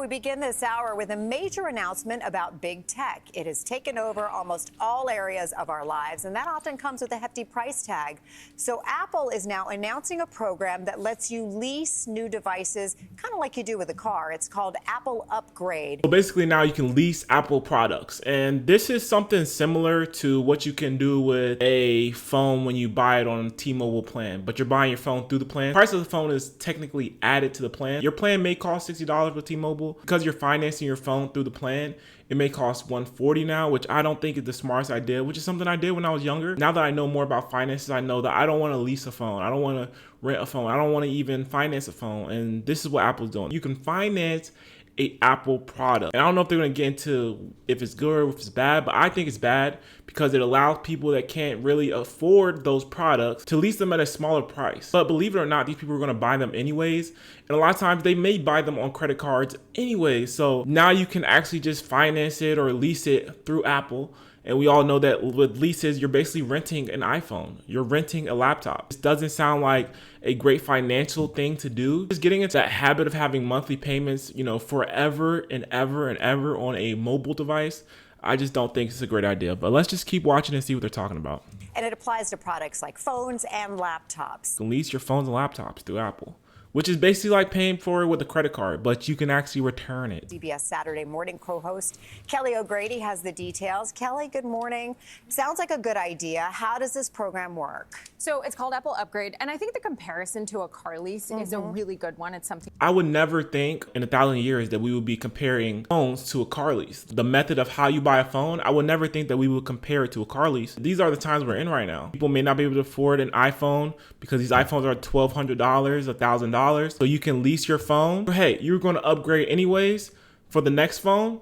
we begin this hour with a major announcement about big tech. It has taken over almost all areas of our lives, and that often comes with a hefty price tag. So Apple is now announcing a program that lets you lease new devices, kind of like you do with a car. It's called Apple Upgrade. So basically now you can lease Apple products, and this is something similar to what you can do with a phone when you buy it on a T-Mobile plan, but you're buying your phone through the plan. The price of the phone is technically added to the plan. Your plan may cost $60 with T-Mobile. Because you're financing your phone through the plan, it may cost $140 now, which I don't think is the smartest idea, which is something I did when I was younger. Now that I know more about finances, I know that I don't want to lease a phone. I don't want to rent a phone. I don't want to even finance a phone. And this is what Apple's doing. You can finance a Apple product. And I don't know if they're going to get into if it's good or if it's bad, but I think it's bad because it allows people that can't really afford those products to lease them at a smaller price. But believe it or not, these people are going to buy them anyways. And a lot of times they may buy them on credit cards anyway. So now you can actually just finance it or lease it through Apple. And we all know that with leases, you're basically renting an iPhone. You're renting a laptop. This doesn't sound like a great financial thing to do. Just getting into that habit of having monthly payments, forever and ever and ever on a mobile device, I just don't think it's a great idea. But let's just keep watching and see what they're talking about. And it applies to products like phones and laptops. You can lease your phones and laptops through Apple, which is basically like paying for it with a credit card, but you can actually return it. CBS Saturday Morning co-host Kelly O'Grady has the details. Kelly, good morning. Sounds like a good idea. How does this program work? So it's called Apple Upgrade, and I think the comparison to a car lease is a really good one. It's something I would never think in 1,000 years that we would be comparing phones to a car lease. The method of how you buy a phone, I would never think that we would compare it to a car lease. These are the times we're in right now. People may not be able to afford an iPhone because these iPhones are $1,200, $1,000. So you can lease your phone. Hey, you're going to upgrade anyways for the next phone.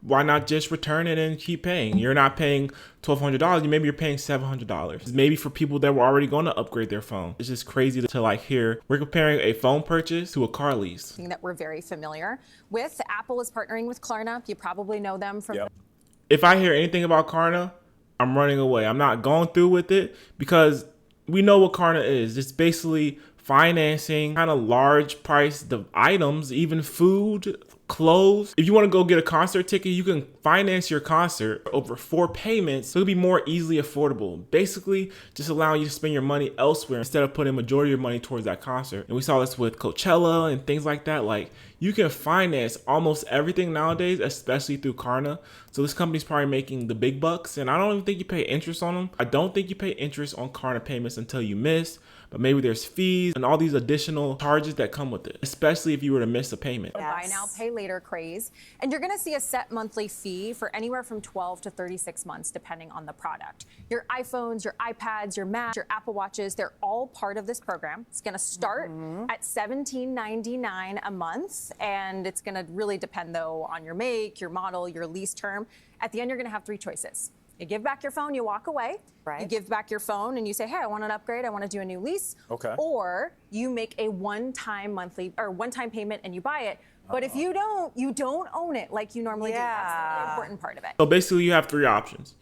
Why not just return it and keep paying? You're not paying $1,200. Maybe you're paying $700. Maybe for people that were already going to upgrade their phone. It's just crazy to hear. We're comparing a phone purchase to a car lease. that we're very familiar with. Apple is partnering with Klarna. You probably know them from. Yep. If I hear anything about Klarna, I'm running away. I'm not going through with it because we know what Klarna is. It's basically financing kind of large priced items, even food, clothes. If you want to go get a concert ticket, you can finance your concert over 4 payments, so it'll be more easily affordable. Basically, just allowing you to spend your money elsewhere instead of putting majority of your money towards that concert. And we saw this with Coachella and things like that. Like, you can finance almost everything nowadays, especially through Klarna. So this company's probably making the big bucks, and I don't even think you pay interest on them. I don't think you pay interest on Klarna payments until you miss, but maybe there's fees and all these additional charges that come with it, especially if you were to miss a payment. Buy now, pay later craze. And you're going to see a set monthly fee for anywhere from 12 to 36 months, depending on the product. Your iPhones, your iPads, your Macs, your Apple Watches, they're all part of this program. It's going to start at $17.99 a month. And it's going to really depend, though, on your make, your model, your lease term. At the end, you're going to have 3 choices. You give back your phone, you walk away. Right. You give back your phone and you say, hey, I want an upgrade. I want to do a new lease. Okay. Or you make a one-time payment and you buy it. But if you don't own it like you normally do. That's the important part of it. So basically you have 3 options.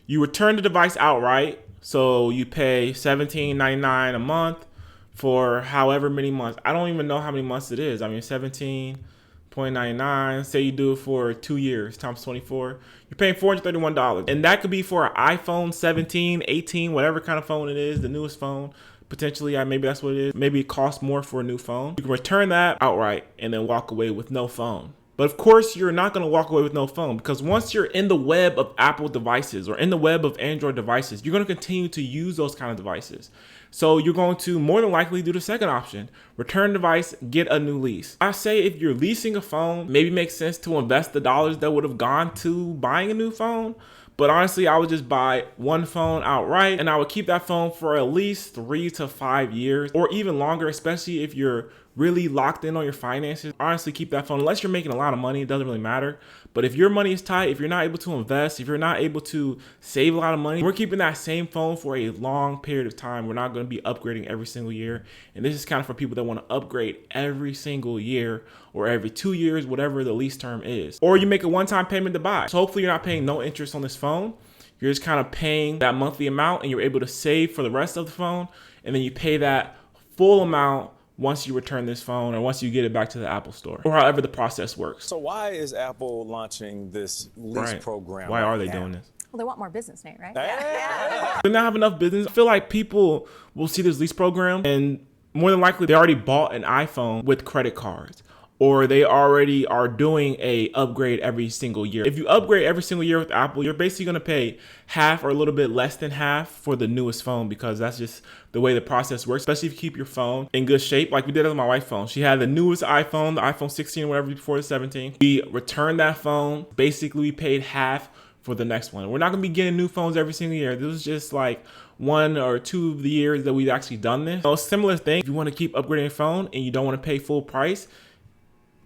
You return the device outright. So you pay $17.99 a month for however many months. I don't even know how many months it is. I mean, 17.99. Say you do it for 2 years times 24. You're paying $431. And that could be for an iPhone 17, 18, whatever kind of phone it is, the newest phone. Potentially, maybe that's what it is. Maybe it costs more for a new phone. You can return that outright and then walk away with no phone. But of course, you're not going to walk away with no phone because once you're in the web of Apple devices or in the web of Android devices, you're going to continue to use those kind of devices. So you're going to more than likely do the second option, return device, get a new lease. I say if you're leasing a phone, maybe it makes sense to invest the dollars that would have gone to buying a new phone. But honestly, I would just buy one phone outright and I would keep that phone for at least 3 to 5 years or even longer, especially if you're really locked in on your finances. Honestly, keep that phone unless you're making a lot of money. It doesn't really matter. But if your money is tight, if you're not able to invest, if you're not able to save a lot of money, we're keeping that same phone for a long period of time. We're not going to be upgrading every single year. And this is kind of for people that want to upgrade every single year or every 2 years, whatever the lease term is. Or you make a one-time payment to buy. So hopefully you're not paying no interest on this phone. You're just kind of paying that monthly amount and you're able to save for the rest of the phone. And then you pay that full amount once you return this phone or once you get it back to the Apple store, or however the process works. So why is Apple launching this lease Right. program? Why right are they now? doing this? Well, they want more business, Nate, right? They not have enough business. I feel like people will see this lease program and more than likely they already bought an iPhone with credit cards, or they already are doing a upgrade every single year. If you upgrade every single year with Apple, you're basically going to pay half or a little bit less than half for the newest phone, because that's just the way the process works, especially if you keep your phone in good shape. Like we did with my wife's phone. She had the newest iPhone, the iPhone 16 or whatever before the 17. We returned that phone. Basically, we paid half for the next one. We're not going to be getting new phones every single year. This was just like 1 or 2 of the years that we've actually done this. So similar thing, if you want to keep upgrading your phone and you don't want to pay full price,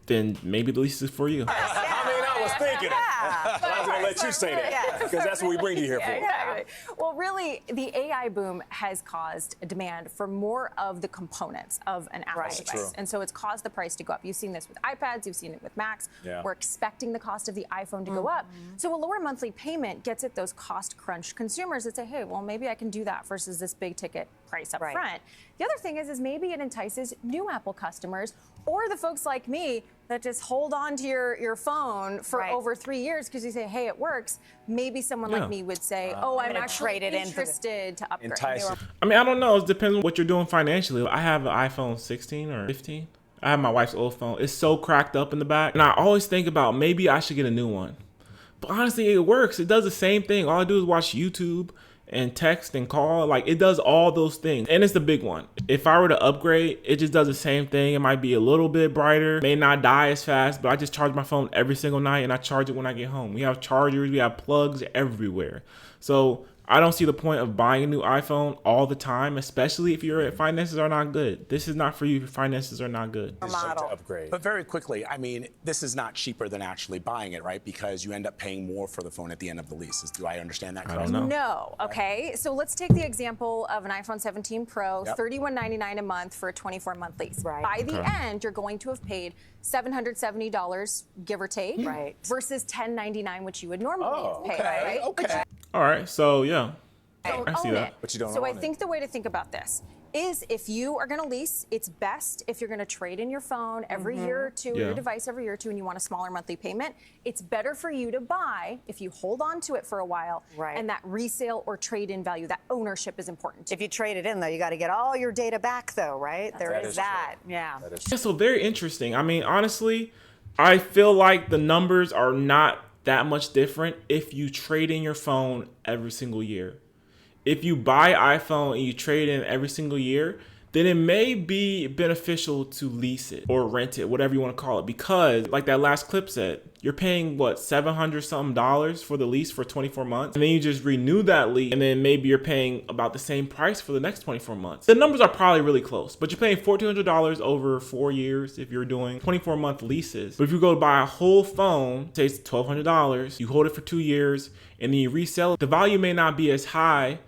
then maybe the lease is for you. I was thinking it. I was going to let you say that because that's what we bring you here for. Exactly. Well, really, the AI boom has caused a demand for more of the components of an Apple device. True. And so it's caused the price to go up. You've seen this with iPads, you've seen it with Macs. Yeah. We're expecting the cost of the iPhone to go up. So a lower monthly payment gets at those cost crunch consumers that say, hey, well, maybe I can do that versus this big ticket price up front. The other thing is maybe it entices new Apple customers or the folks like me that just hold on to your phone for over 3 years because you say, hey, it works. Maybe someone like me would say, oh, I'm actually interested to upgrade. I mean, I don't know. It depends on what you're doing financially. I have an iPhone 16 or 15. I have my wife's old phone. It's so cracked up in the back. And I always think about maybe I should get a new one. But honestly, it works. It does the same thing. All I do is watch YouTube and text and call. Like, it does all those things. And it's the big one. If I were to upgrade, it just does the same thing. It might be a little bit brighter, may not die as fast, but I just charge my phone every single night and I charge it when I get home. We have chargers, we have plugs everywhere. So I don't see the point of buying a new iPhone all the time, especially if your finances are not good. This is not for you if your finances are not good. To upgrade. But very quickly, I mean, this is not cheaper than actually buying it, right? Because you end up paying more for the phone at the end of the lease. Do I understand that correctly? I don't know. No. Okay. So let's take the example of an iPhone 17 Pro, $31.99 a month for a 24-month lease. By the end, you're going to have paid $770, give or take, versus $1099, which you would normally pay, right? Okay. All right. So, yeah. Don't I see own that. it. But you don't so own I it. think the way to think about this is if you are going to lease, it's best if you're going to trade in your phone every year or two, your device every year or two, and you want a smaller monthly payment. It's better for you to buy if you hold on to it for a while, and that resale or trade-in value, that ownership is important. If you trade it in, though, you got to get all your data back, though, right? There is that. Yeah. Yeah, so very interesting. I mean, honestly, I feel like the numbers are not that much different if you trade in your phone every single year. If you buy iPhone and you trade in every single year, then it may be beneficial to lease it or rent it, whatever you want to call it. Because like that last clip said, you're paying what, $700 something for the lease for 24 months. And then you just renew that lease and then maybe you're paying about the same price for the next 24 months. The numbers are probably really close, but you're paying $1,400 over 4 years if you're doing 24-month leases. But if you go to buy a whole phone, say it's $1,200, you hold it for 2 years and then you resell it, the value may not be as high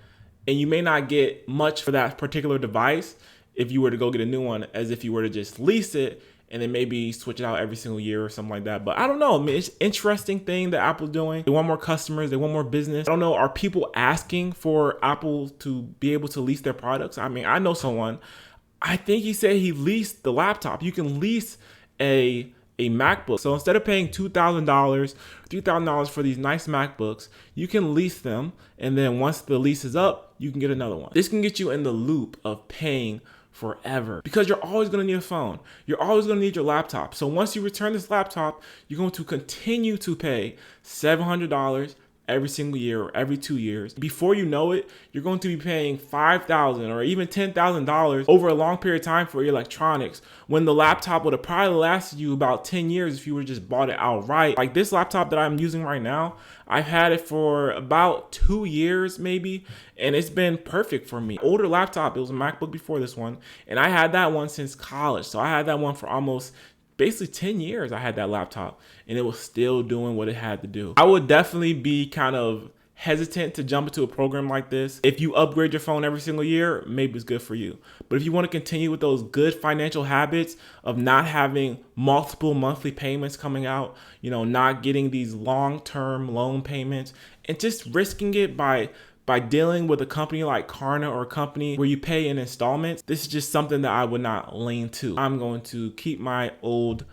and you may not get much for that particular device if you were to go get a new one as if you were to just lease it and then maybe switch it out every single year or something like that. But I don't know. I mean, it's an interesting thing that Apple's doing. They want more customers. They want more business. I don't know. Are people asking for Apple to be able to lease their products? I mean, I know someone, I think he said he leased the laptop. You can lease a MacBook. So instead of paying $2,000, $3,000 for these nice MacBooks, you can lease them. And then once the lease is up, you can get another one. This can get you in the loop of paying forever because you're always going to need a phone. You're always going to need your laptop. So once you return this laptop, you're going to continue to pay $700 every single year or every 2 years. Before you know it, you're going to be paying $5,000 or even $10,000 over a long period of time for your electronics when the laptop would have probably lasted you about 10 years if you would just bought it outright. Like this laptop that I'm using right now, I've had it for about 2 years maybe, and it's been perfect for me. Older laptop, it was a MacBook before this one, and I had that one since college. So I had that one for almost basically 10 years. I had that laptop and it was still doing what it had to do. I would definitely be kind of hesitant to jump into a program like this. If you upgrade your phone every single year, maybe it's good for you. But if you want to continue with those good financial habits of not having multiple monthly payments coming out, you know, not getting these long-term loan payments and just risking it by by dealing with a company like Klarna or a company where you pay in installments, this is just something that I would not lean to. I'm going to keep my old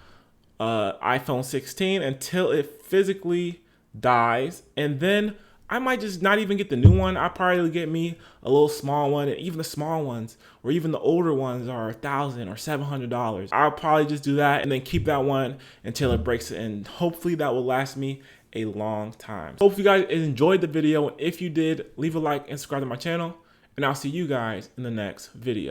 iPhone 16 until it physically dies, and then I might just not even get the new one. I'll probably get me a little small one, and even the small ones or even the older ones are $1,000 or $700. I'll probably just do that and then keep that one until it breaks, and hopefully that will last me a long time. Hope you guys enjoyed the video, and if you did, leave a like and subscribe to my channel, and I'll see you guys in the next video.